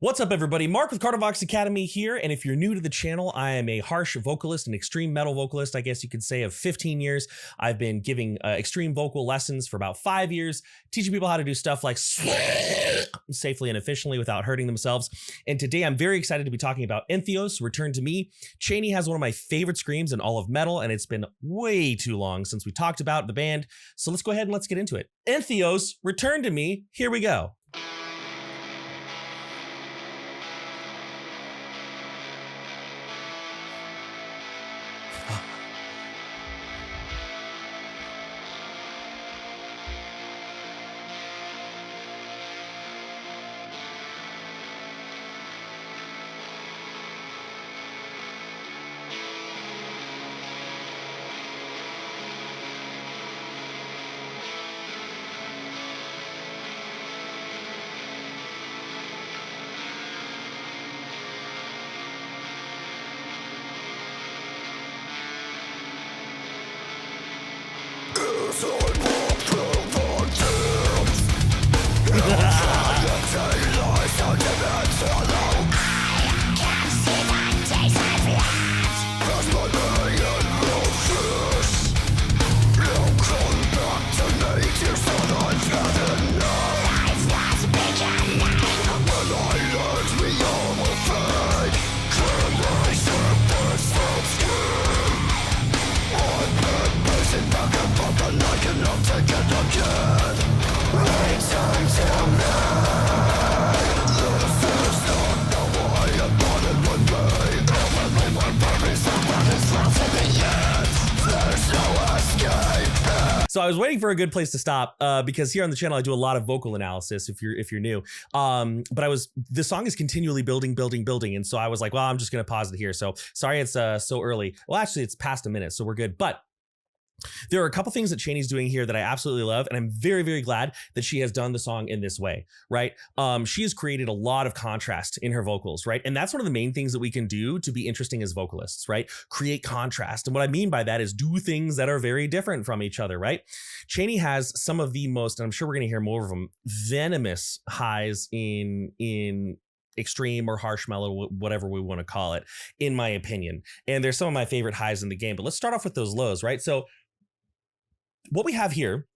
What's up, everybody? Mark with Vox Academy here, and if you're new to the channel, I am a harsh vocalist, an extreme metal vocalist, I guess you could say, of 15 years. I've been giving extreme vocal lessons for about 5 years, teaching people how to do stuff like safely and efficiently without hurting themselves. And today I'm very excited to be talking about Entheos, Return to Me. Chaney has one of my favorite screams in all of metal, and it's been way too long since we talked about the band. So let's go ahead and let's get into it. Entheos, Return to Me, here we go. So I was waiting for a good place to stop because here on the channel I do a lot of vocal analysis if you're new. But the song is continually building, and so I was like, well, I'm just gonna pause it here. So sorry it's so early. Well, actually it's past a minute, so we're good. But there are a couple things that Chaney's doing here that I absolutely love, and I'm very, very glad that she has done the song in this way, right? She has created a lot of contrast in her vocals, right? And that's one of the main things that we can do to be interesting as vocalists, right? Create contrast. And what I mean by that is do things that are very different from each other, right? Chaney has some of the most, and I'm sure we're gonna hear more of them, venomous highs in extreme or harsh mellow, whatever we want to call it, in my opinion. And there's some of my favorite highs in the game, but let's start off with those lows, right? So what we have here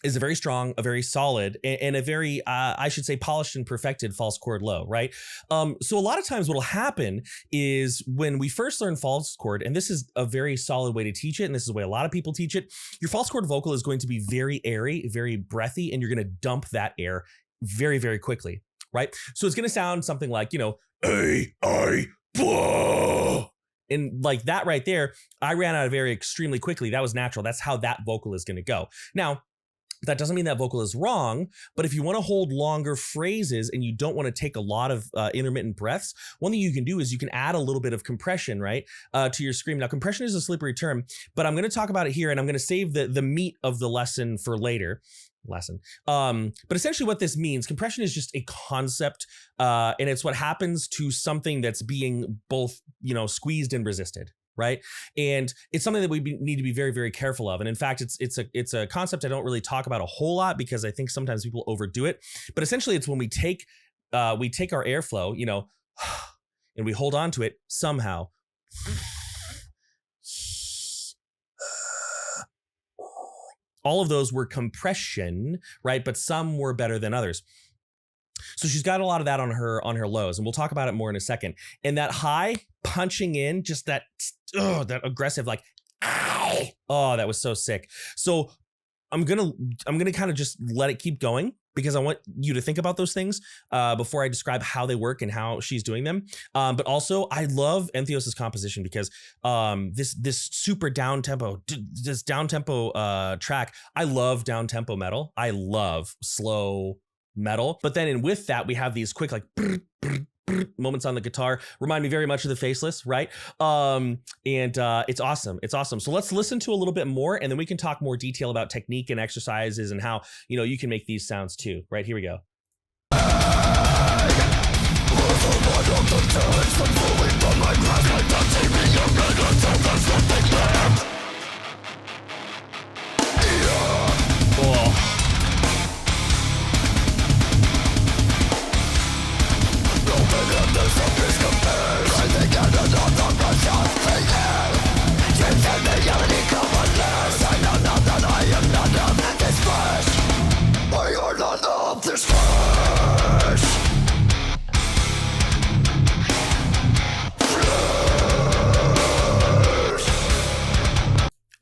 is a very strong, a very solid, and a very, I should say, polished and perfected false chord low, right? So a lot of times what will happen is when we first learn false chord, and this is a very solid way to teach it, and this is the way a lot of people teach it, your false chord vocal is going to be very airy, very breathy, and you're going to dump that air very, very quickly, right? So it's going to sound something like, you know, blah. And like that right there, I ran out of air extremely quickly. That was natural. That's how that vocal is going to go. Now, that doesn't mean that vocal is wrong, but if you want to hold longer phrases and you don't want to take a lot of intermittent breaths, one thing you can do is you can add a little bit of compression, right, to your scream. Now, compression is a slippery term, but I'm going to talk about it here, and I'm going to save the meat of the lesson for later. But essentially what this means, compression is just a concept, and it's what happens to something that's being both, you know, squeezed and resisted, right? And it's something that we need to be very, very careful of. And in fact, it's a concept I don't really talk about a whole lot because I think sometimes people overdo it. But essentially it's when we take our airflow, you know, and we hold on to it somehow. All of those were compression, right? But some were better than others. So she's got a lot of that on her lows, and we'll talk about it more in a second. And that high punching in, just that aggressive, like, oh, that was so sick. So I'm gonna kind of just let it keep going because I want you to think about those things before I describe how they work and how she's doing them. But also, I love Entheos' composition because this super down tempo, track. I love down tempo metal. I love slow metal. But then with that, we have these quick like moments on the guitar. Remind me very much of the Faceless, right? It's awesome. It's awesome. So let's listen to a little bit more, and then we can talk more detail about technique and exercises and how, you know, you can make these sounds too. Right, here we go. Oh.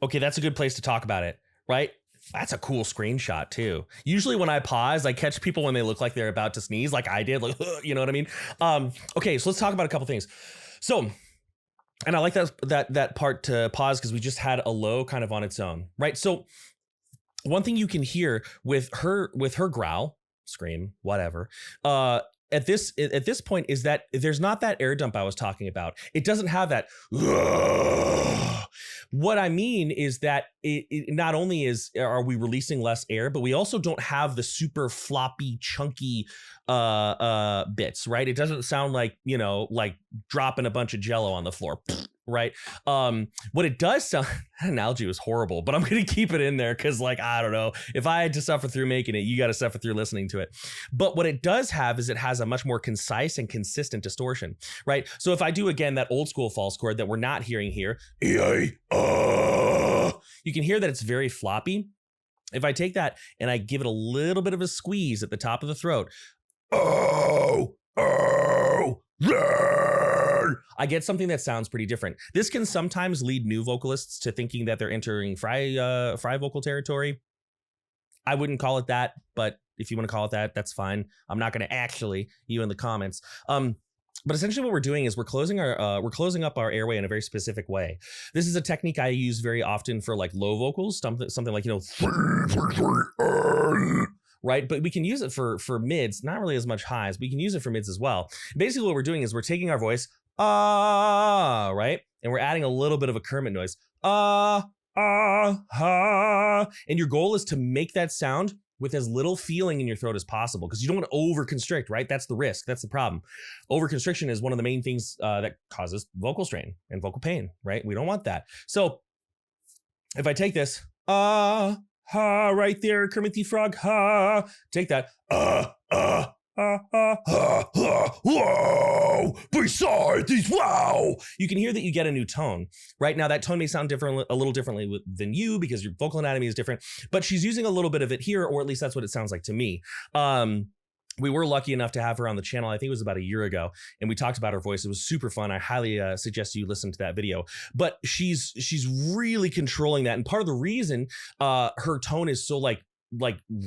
Okay, that's a good place to talk about it, right? That's a cool screenshot too. Usually when I pause, I catch people when they look like they're about to sneeze, like I did, like, you know what I mean? Okay, so let's talk about a couple things. So, and I like that part to pause because we just had a low kind of on its own, right? So one thing you can hear with her growl, scream, whatever, at this point is that there's not that air dump I was talking about. It doesn't have that. What I mean is that it not only are we releasing less air, but we also don't have the super floppy, chunky bits, right? It doesn't sound like, you know, like dropping a bunch of Jello on the floor, right? What it does sound, that analogy was horrible, but I'm gonna keep it in there because, like, I don't know, if I had to suffer through making it, you got to suffer through listening to it. But what it does have is it has a much more concise and consistent distortion, right? So if I do again that old school false chord that we're not hearing here, you can hear that it's very floppy. If I take that and I give it a little bit of a squeeze at the top of the throat, I get something that sounds pretty different. This can sometimes lead new vocalists to thinking that they're entering fry vocal territory. I wouldn't call it that, but if you want to call it that, that's fine. I'm not going to actually, you in the comments. But essentially what we're doing is we're closing up our airway in a very specific way. This is a technique I use very often for like low vocals, something like, you know, right? But we can use it for mids, not really as much highs, but we can use it for mids as well. Basically what we're doing is we're taking our voice, right? And we're adding a little bit of a Kermit noise, and your goal is to make that sound with as little feeling in your throat as possible, because you don't want to over constrict, right? That's the risk. That's the problem. Over constriction is one of the main things that causes vocal strain and vocal pain, right? We don't want that. So if I take this, right there, Kermit the Frog, take that, whoa, beside these, wow. You can hear that you get a new tone. Right now, that tone may sound different, a little differently than you because your vocal anatomy is different, but she's using a little bit of it here, or at least that's what it sounds like to me. We were lucky enough to have her on the channel. I think it was about a year ago, and we talked about her voice. It was super fun. I highly suggest you listen to that video. But she's really controlling that, and part of the reason her tone is so like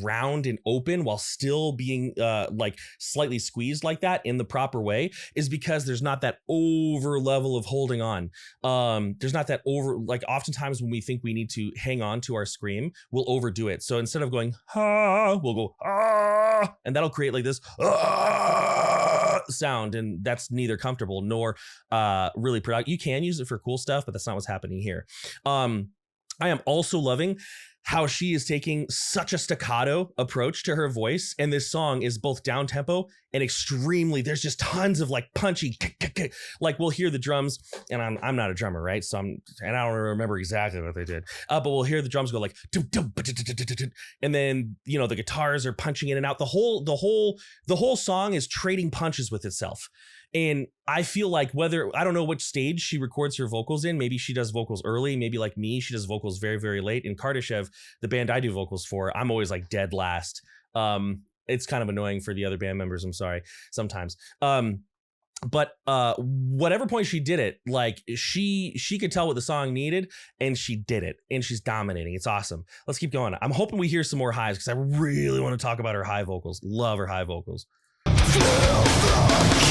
round and open while still being like slightly squeezed like that in the proper way is because there's not that over level of holding on. There's not that over, like oftentimes when we think we need to hang on to our scream, we'll overdo it. So instead of going we'll go and that'll create like this sound, and that's neither comfortable nor really productive. You can use it for cool stuff, but that's not what's happening here. I am also loving how she is taking such a staccato approach to her voice. And this song is both down tempo and extremely, there's just tons of like punchy, like we'll hear the drums, and I'm not a drummer, right? So and I don't remember exactly what they did, but we'll hear the drums go like, and then, you know, the guitars are punching in and out. The whole song is trading punches with itself. And I feel like I don't know which stage she records her vocals in. Maybe she does vocals early. Maybe like me, she does vocals very, very late. In Kardashev, the band I do vocals for, I'm always like dead last. It's kind of annoying for the other band members. I'm sorry sometimes. But whatever point she did it, like she could tell what the song needed, and she did it, and she's dominating. It's awesome. Let's keep going. I'm hoping we hear some more highs because I really want to talk about her high vocals. Love her high vocals. Feel the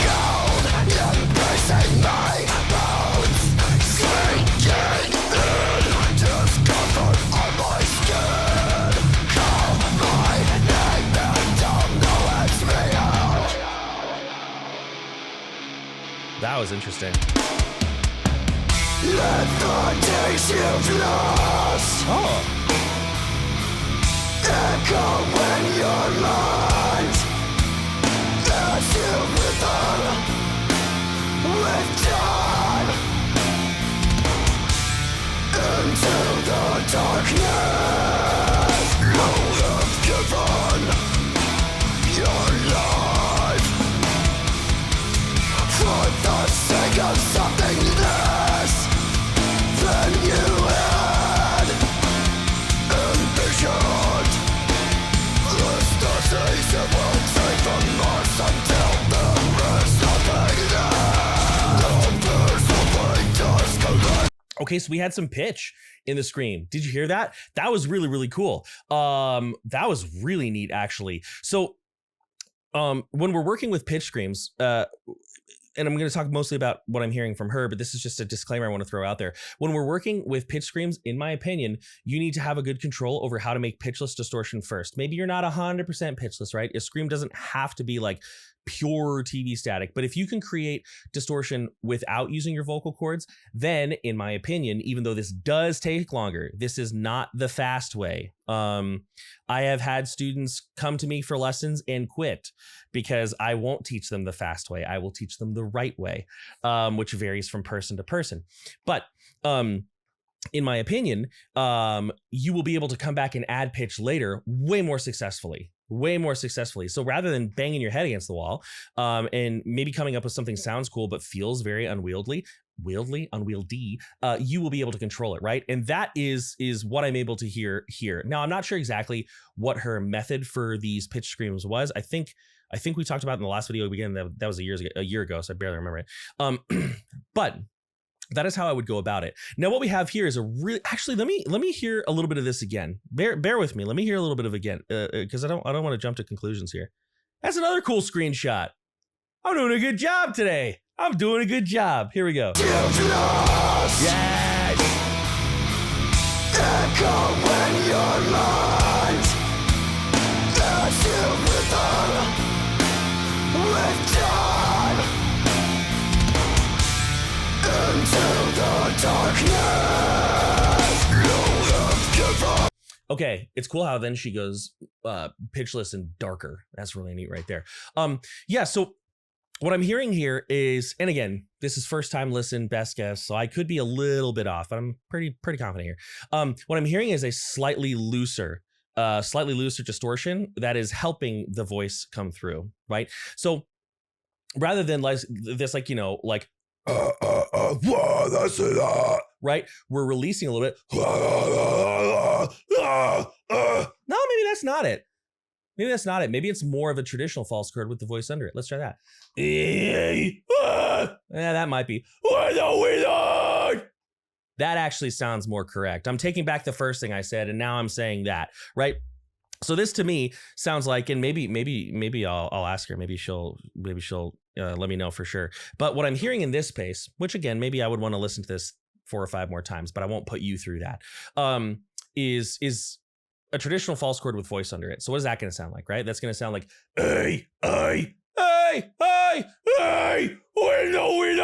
cold embracing my bones, sinking in discomfort on my skin. Call my name and don't know it's real. That was interesting. Let the days you've lost echo in your mind. As you return with time into the darkness, you have given your life of something less than you had envisioned. The station won't take from us until there is nothing there. There's something just collect. Okay, so we had some pitch in the scream. Did you hear that? That was really, really cool. That was really neat, actually. So when we're working with pitch screams, and I'm going to talk mostly about what I'm hearing from her, but this is just a disclaimer I want to throw out there. When we're working with pitch screams, in my opinion, you need to have a good control over how to make pitchless distortion first. Maybe you're not 100% pitchless, right? A scream doesn't have to be like pure TV static, but if you can create distortion without using your vocal cords, then in my opinion, even though this does take longer, this is not the fast way. I have had students come to me for lessons and quit because I won't teach them the fast way. I will teach them the right way, which varies from person to person. But in my opinion, you will be able to come back and add pitch later way more successfully. So rather than banging your head against the wall and maybe coming up with something sounds cool but feels very unwieldy, you will be able to control it, right? And that is what I'm able to hear here. Now, I'm not sure exactly what her method for these pitch screams was. I think we talked about in the last video again that was a year ago, so I barely remember it. But that is how I would go about it. Now, what we have here is a really, actually, let me hear a little bit of this again. Bear with me. Let me hear a little bit of again, because I don't want to jump to conclusions here. That's another cool screenshot. I'm doing a good job today. I'm doing a good job. Here we go. Yes. Echo when your mind as you return with time into the darkness. You have given. Okay, it's cool how then she goes pitchless and darker. That's really neat right there. Yeah, so what I'm hearing here is, and again, this is first time listen, best guess, so I could be a little bit off, but I'm pretty confident here. What I'm hearing is a slightly looser distortion that is helping the voice come through, right? So rather than like this, like, you know, like That's it. right, we're releasing a little bit. No, maybe that's not it. Maybe it's more of a traditional false chord with the voice under it. Let's try that. Yeah, that might be. That actually sounds more correct. I'm taking back the first thing I said, and now I'm saying that, right? So this to me sounds like, and maybe I'll ask her. Maybe she'll let me know for sure. But what I'm hearing in this space, which again, maybe I would want to listen to this 4 or 5 more times, but I won't put you through that. Is a traditional false chord with voice under it. So what is that going to sound like, right? That's going to sound like, hey, we're going,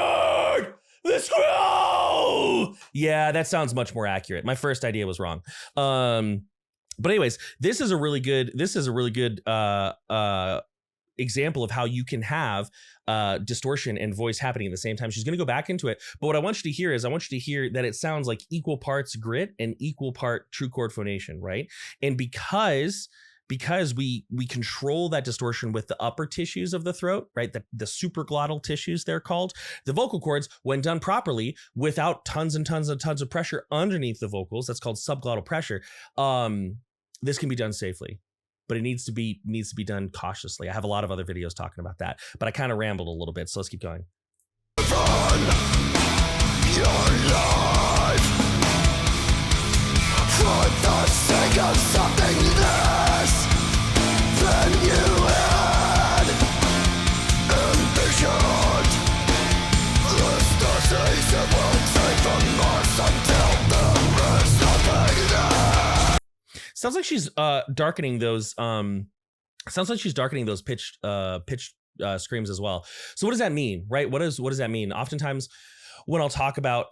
let's go. Yeah, that sounds much more accurate. My first idea was wrong. But anyways, this is a really good example of how you can have distortion and voice happening at the same time. She's going to go back into it, but what I want you to hear is that it sounds like equal parts grit and equal part true chord phonation, right? And because we control that distortion with the upper tissues of the throat, right? The supraglottal tissues, they're called. The vocal cords, when done properly, without tons and tons and tons of pressure underneath the vocals, that's called subglottal pressure. This can be done safely, but it needs to be done cautiously. I have a lot of other videos talking about that, but I kind of rambled a little bit, so let's keep going. Run your life for the sake of something less than you had envisioned. The station won't take from us until there is nothing there. Sounds like she's darkening those. Sounds like she's darkening those pitched screams as well. So what does that mean, right? What does that mean? Oftentimes, when I'll talk about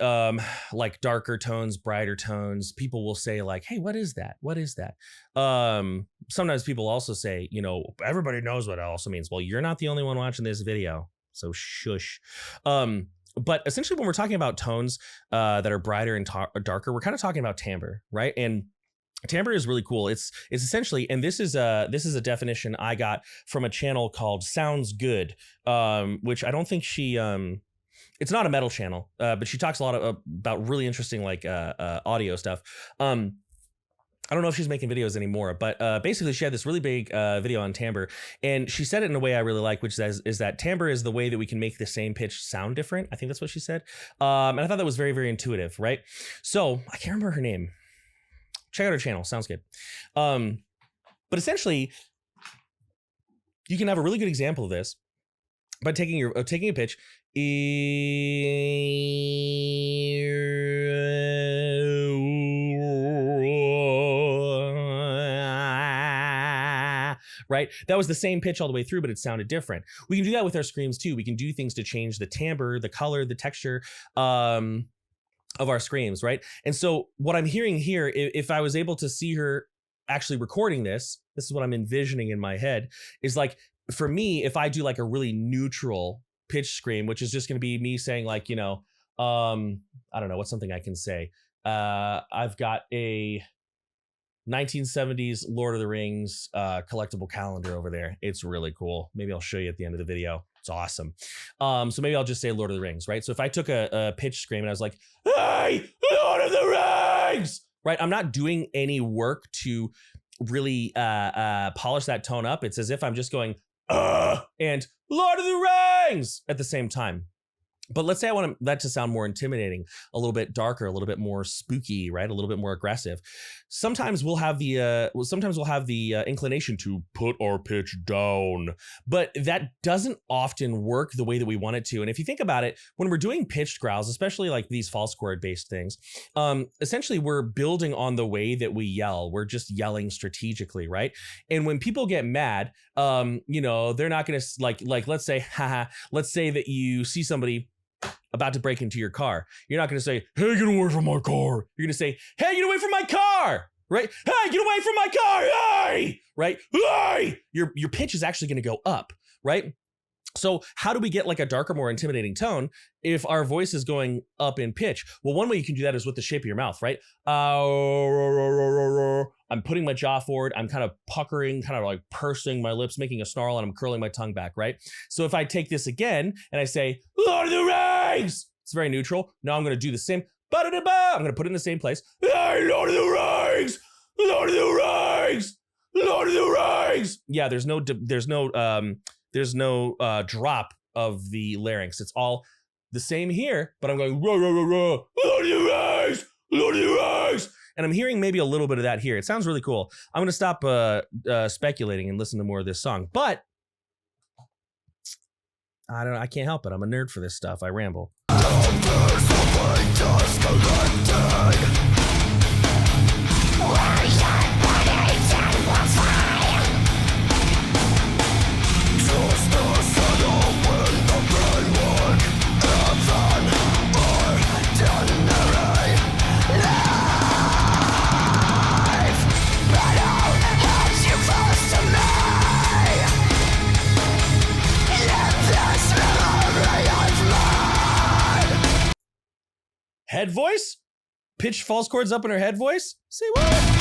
like darker tones, brighter tones, people will say like, "Hey, what is that? What is that?" Sometimes people also say, you know, everybody knows what it also means. Well, you're not the only one watching this video, so shush. But essentially, when we're talking about tones that are brighter and darker, we're kind of talking about timbre, right? And timbre is really cool. It's essentially, and this is a definition I got from a channel called Sounds Good, which I don't think she It's not a metal channel, but she talks a lot about really interesting like audio stuff. I don't know if she's making videos anymore, but basically she had this really big video on timbre, and she said it in a way I really like, which is that timbre is the way that we can make the same pitch sound different. I think that's what she said. And I thought that was very, very intuitive, right? So I can't remember her name. Check out her channel. Sounds good. But essentially, you can have a really good example of this by taking a pitch. Right? That was the same pitch all the way through, but it sounded different. We can do that with our screams too. We can do things to change the timbre, the color, the texture of our screams, right? And so what I'm hearing here, if I was able to see her actually recording this is what I'm envisioning in my head, is like, for me, if I do like a really neutral pitch scream, which is just going to be me saying like, you know, I don't know, what's something I can say? I've got a 1970s Lord of the Rings collectible calendar over there. It's really cool. Maybe I'll show you at the end of the video. It's awesome. So maybe I'll just say Lord of the Rings, right? So if I took a pitch scream and I was like, hey, Lord of the Rings, right? I'm not doing any work to really polish that tone up. It's as if I'm just going, and Lord of the Rings at the same time. But let's say I want that to sound more intimidating, a little bit darker, a little bit more spooky, right? A little bit more aggressive. Sometimes we'll have the inclination to put our pitch down, but that doesn't often work the way that we want it to. And if you think about it, when we're doing pitched growls, especially like these false chord based things, essentially we're building on the way that we yell. We're just yelling strategically, right? And when people get mad, you know, they're not going to like let's say that you see somebody about to break into your car. You're not going to say, hey, get away from my car. You're going to say, hey, get away from my car, right? Hey, get away from my car, hey, right? Hey! Your pitch is actually going to go up, right? So how do we get like a darker, more intimidating tone if our voice is going up in pitch? Well, one way you can do that is with the shape of your mouth, right? I'm putting my jaw forward. I'm kind of puckering, kind of like pursing my lips, making a snarl, and I'm curling my tongue back, right? So if I take this again and I say, Lord of the Rings, it's very neutral. Now I'm going to do the same. I'm going to put it in the same place. Hey, Lord of the Rings, Lord of the Rings, Lord of the Rings. Yeah, there's no drop of the larynx. It's all the same here, but I'm going, Lord of the Rings, Lord of the Rings. And I'm hearing maybe a little bit of that here. It sounds really cool. I'm going to stop speculating and listen to more of this song, but I don't know. I can't help it. I'm a nerd for this stuff. I ramble. Head voice? Pitch false chords up in her head voice? Say what?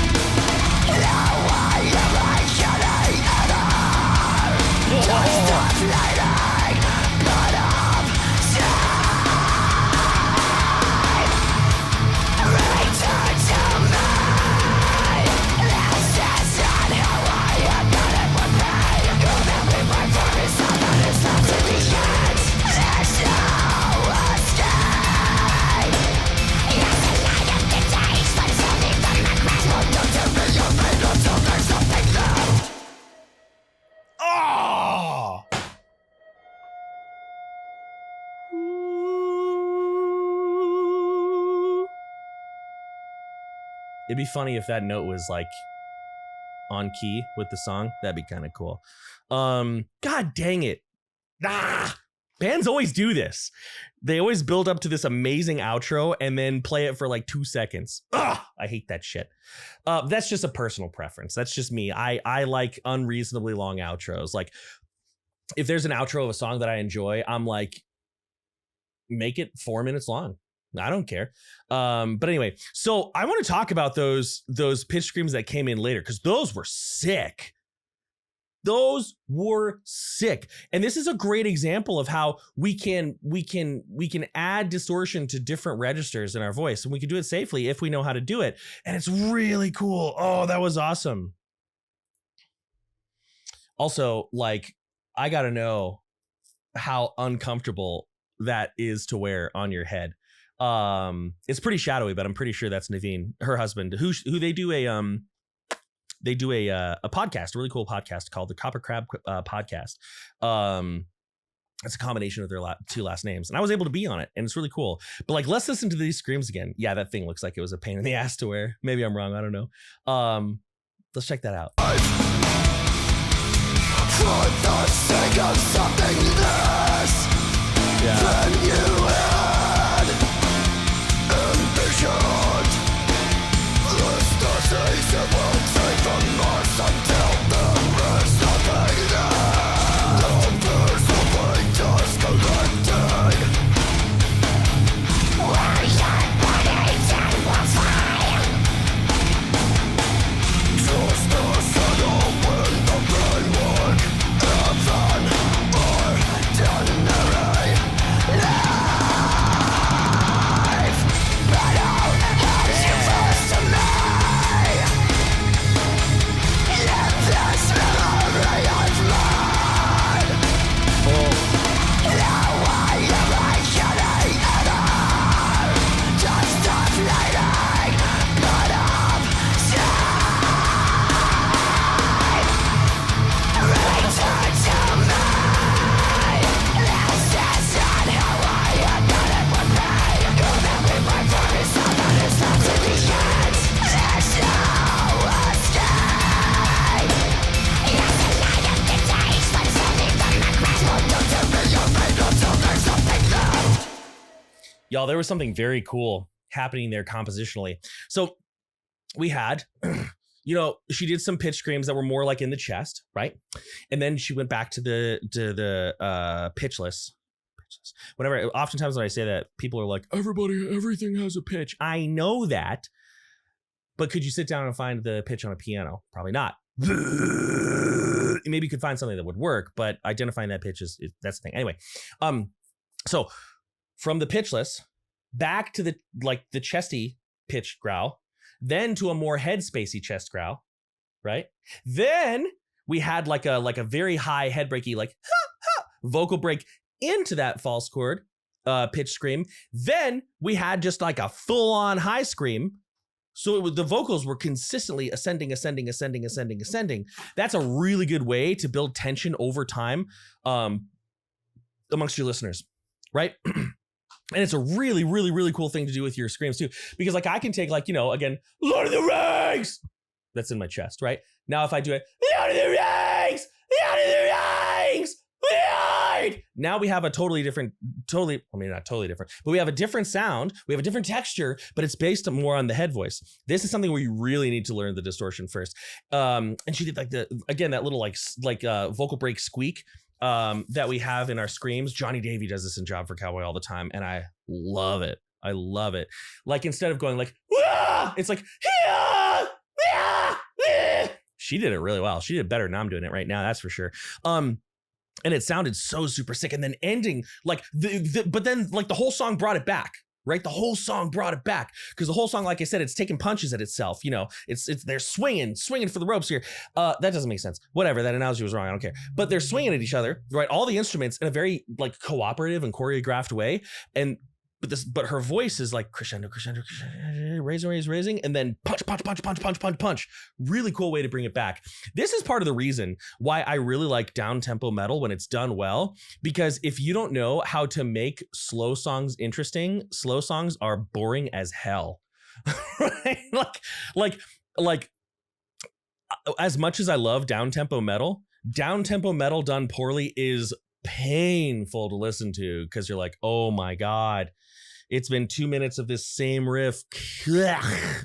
It'd be funny if that note was like on key with the song. That'd be kind of cool. God dang it. Bands always do this. They always build up to this amazing outro and then play it for like 2 seconds. I hate that shit. That's just a personal preference. That's just me. I like unreasonably long outros. Like if there's an outro of a song that I enjoy, I'm like, make it 4 minutes long. I don't care. But anyway, so I want to talk about those pitch screams that came in later, because those were sick. Those were sick. And this is a great example of how we can add distortion to different registers in our voice, and we can do it safely if we know how to do it. And it's really cool. Oh, that was awesome. Also, like, I got to know how uncomfortable that is to wear on your head. It's pretty shadowy, but I'm pretty sure that's Naveen, her husband, who they do a podcast, a really cool podcast called the Copper Crab podcast. It's a combination of their two last names, and I was able to be on it, and it's really cool. But like, let's listen to these screams again. Yeah, that thing looks like it was a pain in the ass to wear. Maybe I'm wrong. I don't know. Let's check that out. For the sake of something less than you had envisioned, the stars that won't take from us until there is nothing there. Numbers of white dust collecting. Where your bodies and will fly. Just a shadow in the brainwork. Heaven ordinary life. But all as you first to me. Let this memory of blood. No way am I getting at all. Just stop bleeding, but I'm return to me. This isn't how I thought it would be. You never my voice, someone is not to the end. There's no escape. Yes, the light of the days, but something from the grass will do to me. You're made until there's something new. Y'all, there was something very cool happening there compositionally. So we had, she did some pitch screams that were more like in the chest, right? And then she went back to the pitchless. Whenever, oftentimes when I say that, people are like, everything has a pitch. I know that, but could you sit down and find the pitch on a piano? Probably not. Maybe you could find something that would work, but identifying that pitch that's the thing. Anyway, so from the pitchless back to the chesty pitch growl, then to a more headspacey chest growl, right? Then we had like a very high head breaky, like vocal break into that false chord pitch scream. Then we had just like a full on high scream. So the vocals were consistently ascending. That's a really good way to build tension over time amongst your listeners, right? And it's a really, really, really cool thing to do with your screams too, because like I can take again, Lord of the Rings, that's in my chest, right? Now if I do it, Lord of the Rings, Lord of the Rings, Lord! Now we have a not totally different, but we have a different sound, we have a different texture, but it's based more on the head voice. This is something where you really need to learn the distortion first. And she did like that little vocal break squeak that we have in our screams. Johnny Davey does this in Job for Cowboy all the time, and I love it. Like instead of going like, Wah! It's like, she did it really well. She did it better than I'm doing it right now, that's for sure. And it sounded so super sick. And then ending like but then like the whole song brought it back. Right, the whole song brought it back, because the whole song, like I said, it's taking punches at itself. It's they're swinging for the ropes here. That doesn't make sense. Whatever, that analogy was wrong. I don't care. But they're swinging at each other, right? All the instruments in a very like cooperative and choreographed way. But her voice is like crescendo, raising, and then punch. Really cool way to bring it back. This is part of the reason why I really like down-tempo metal when it's done well, because if you don't know how to make slow songs interesting, slow songs are boring as hell. Right? Like as much as I love down-tempo metal done poorly is painful to listen to, because you're like, oh my God, it's been 2 minutes of this same riff,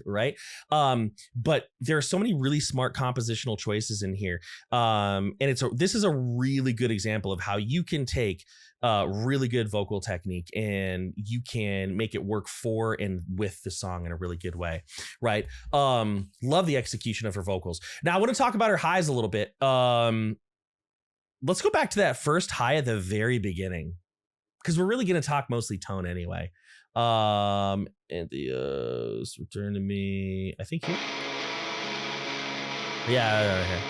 right? But there are so many really smart compositional choices in here. And this is a really good example of how you can take really good vocal technique and you can make it work for and with the song in a really good way, right? Love the execution of her vocals. Now I want to talk about her highs a little bit. let's go back to that first high at the very beginning, because we're really going to talk mostly tone anyway. Entheos, return to me. I think here. Yeah, right here.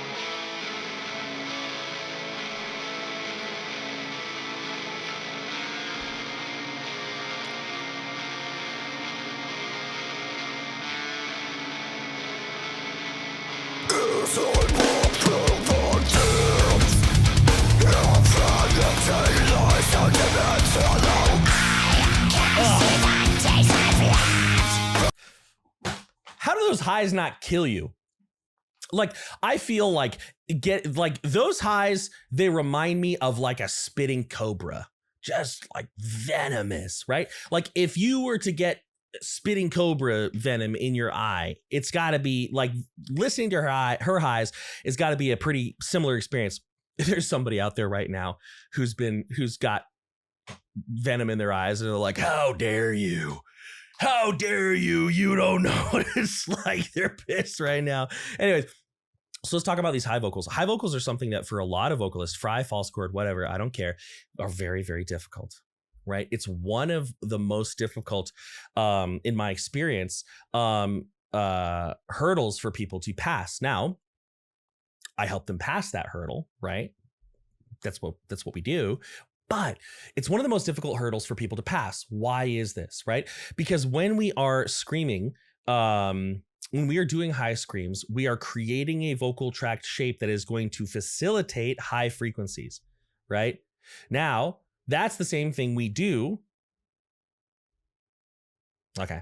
How do those highs not kill you? Like, I feel like those highs, they remind me of like a spitting cobra, just like venomous, right? Like if you were to get spitting cobra venom in your eye, it's got to be like listening to her highs. It's got to be a pretty similar experience. If there's somebody out there right now who's got venom in their eyes and they're like, how dare you? How dare you? You don't know what it's like. They're pissed right now. Anyways, so let's talk about these high vocals. High vocals are something that for a lot of vocalists, fry, false chord, whatever, I don't care, are very, very difficult, right? It's one of the most difficult, in my experience, hurdles for people to pass. Now, I help them pass that hurdle, right? That's what we do. But it's one of the most difficult hurdles for people to pass. Why is this, right? Because when we are screaming, when we are doing high screams, we are creating a vocal tract shape that is going to facilitate high frequencies, right? Now, that's the same thing we do. Okay.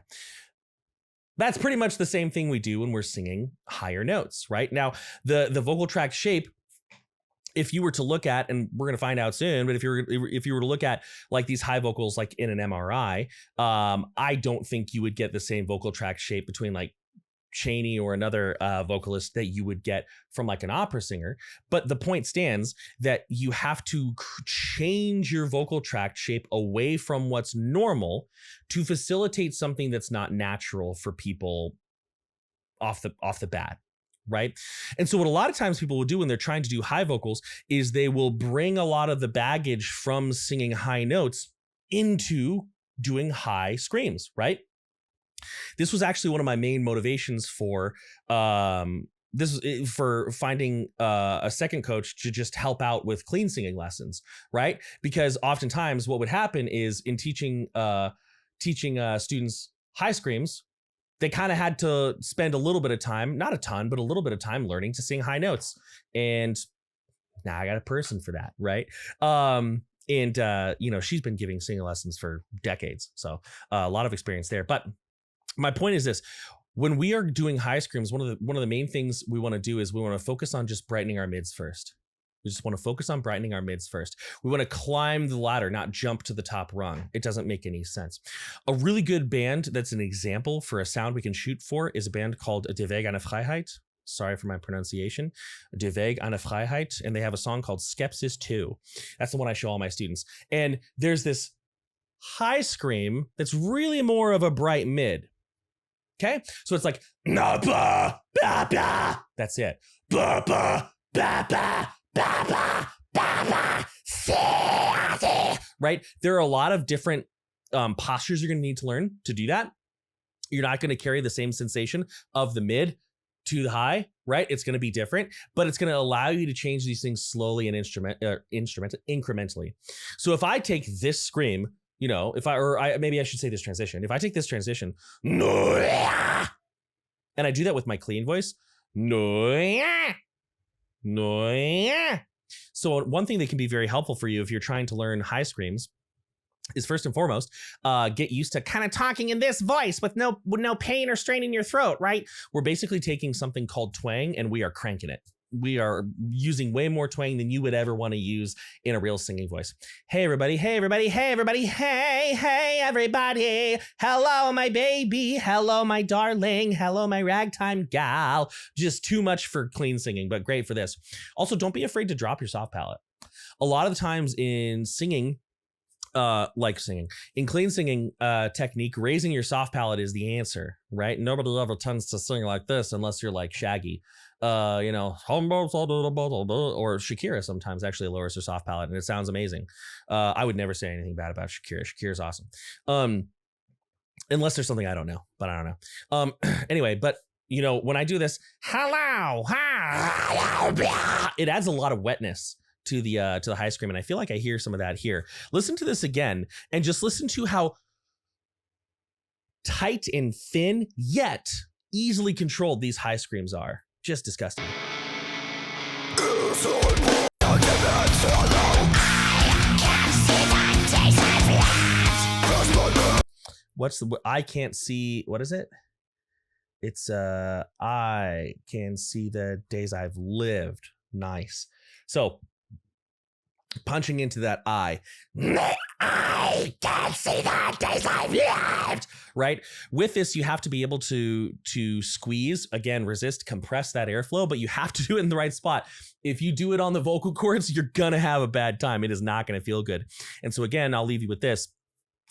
That's pretty much the same thing we do when we're singing higher notes, right? Now, the vocal tract shape, if you were to look at, and we're going to find out soon, but if you were to look at like these high vocals, like in an MRI, I don't think you would get the same vocal tract shape between like Chaney or another vocalist that you would get from like an opera singer. But the point stands that you have to change your vocal tract shape away from what's normal to facilitate something that's not natural for people off the bat. Right. And so what a lot of times people will do when they're trying to do high vocals is they will bring a lot of the baggage from singing high notes into doing high screams. Right. This was actually one of my main motivations for finding a second coach to just help out with clean singing lessons. Right. Because oftentimes what would happen is in teaching students high screams, they kind of had to spend a little bit of time, not a ton, but a little bit of time learning to sing high notes. And now I got a person for that, right? She's been giving singing lessons for decades. So a lot of experience there. But my point is this: when we are doing high screams, one of the main things we want to do is we want to focus on just brightening our mids first. We just want to focus on brightening our mids first. We want to climb the ladder, not jump to the top rung. It doesn't make any sense. A really good band that's an example for a sound we can shoot for is a band called De Weg aan de Vrijheid. Sorry for my pronunciation. De Weg aan de Vrijheid. And they have a song called Skepsis 2. That's the one I show all my students. And there's this high scream that's really more of a bright mid. Okay? So it's like, nah, blah, blah, blah. That's it. Blah, blah, blah, blah. Right? There are a lot of different postures you're going to need to learn to do that. You're not going to carry the same sensation of the mid to the high, right? It's going to be different, but it's going to allow you to change these things slowly and incrementally. So if I take this scream, maybe I should say this transition. If I take this transition, and I do that with my clean voice, so one thing that can be very helpful for you if you're trying to learn high screams is first and foremost, get used to kind of talking in this voice with no pain or strain in your throat, right? We're basically taking something called twang and we are cranking it. We are using way more twang than you would ever want to use in a real singing voice. Hey, everybody. Hey, everybody. Hey, everybody. Hey, hey, everybody. Hello, my baby. Hello, my darling. Hello, my ragtime gal. Just too much for clean singing, but great for this. Also, don't be afraid to drop your soft palate. A lot of the times in singing, like singing. In clean singing technique, raising your soft palate is the answer, right? Nobody ever tends to sing like this unless you're like Shaggy. You know, or Shakira sometimes actually lowers her soft palate and it sounds amazing. I would never say anything bad about Shakira. Shakira's awesome. Unless there's something I don't know, but I don't know. Anyway, but you know, when I do this, hello, it adds a lot of wetness to the high scream, and I feel like I hear some of that here. Listen to this again, and just listen to how tight and thin yet easily controlled these high screams are. Just disgusting. What's the I can't see, what is it? It's I can see the days I've lived. Nice. So punching into that I can see the days I've lived, right? With this, you have to be able to squeeze, again, resist, compress that airflow, but you have to do it in the right spot. If you do it on the vocal cords, you're gonna have a bad time. It is not gonna feel good. And so again, I'll leave you with this.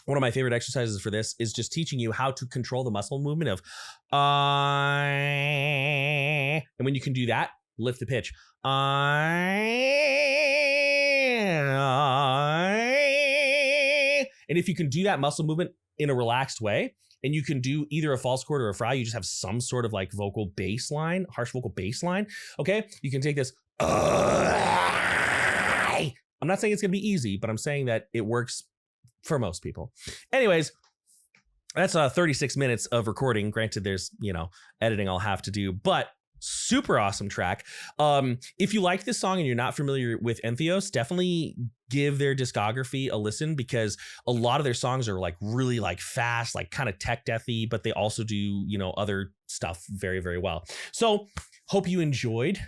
One of my favorite exercises for this is just teaching you how to control the muscle movement of and when you can do that, lift the pitch. And if you can do that muscle movement in a relaxed way, and you can do either a false chord or a fry, you just have some sort of like vocal bass line, harsh vocal bass line. Okay, you can take this. I'm not saying it's gonna be easy, but I'm saying that it works for most people. Anyways, that's 36 minutes of recording. Granted, there's, you know, editing I'll have to do, but super awesome track. If you like this song and you're not familiar with Entheos, definitely give their discography a listen, because a lot of their songs are like really like fast, like kind of tech deathy, but they also do, you know, other stuff very, very well. So hope you enjoyed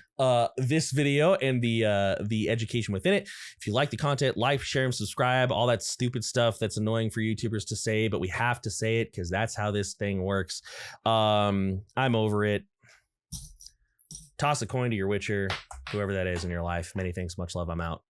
this video and the education within it. If you like the content, like, share, and subscribe, all that stupid stuff that's annoying for YouTubers to say, but we have to say it because that's how this thing works. I'm over it. Toss a coin to your Witcher, whoever that is in your life. Many thanks, much love, I'm out.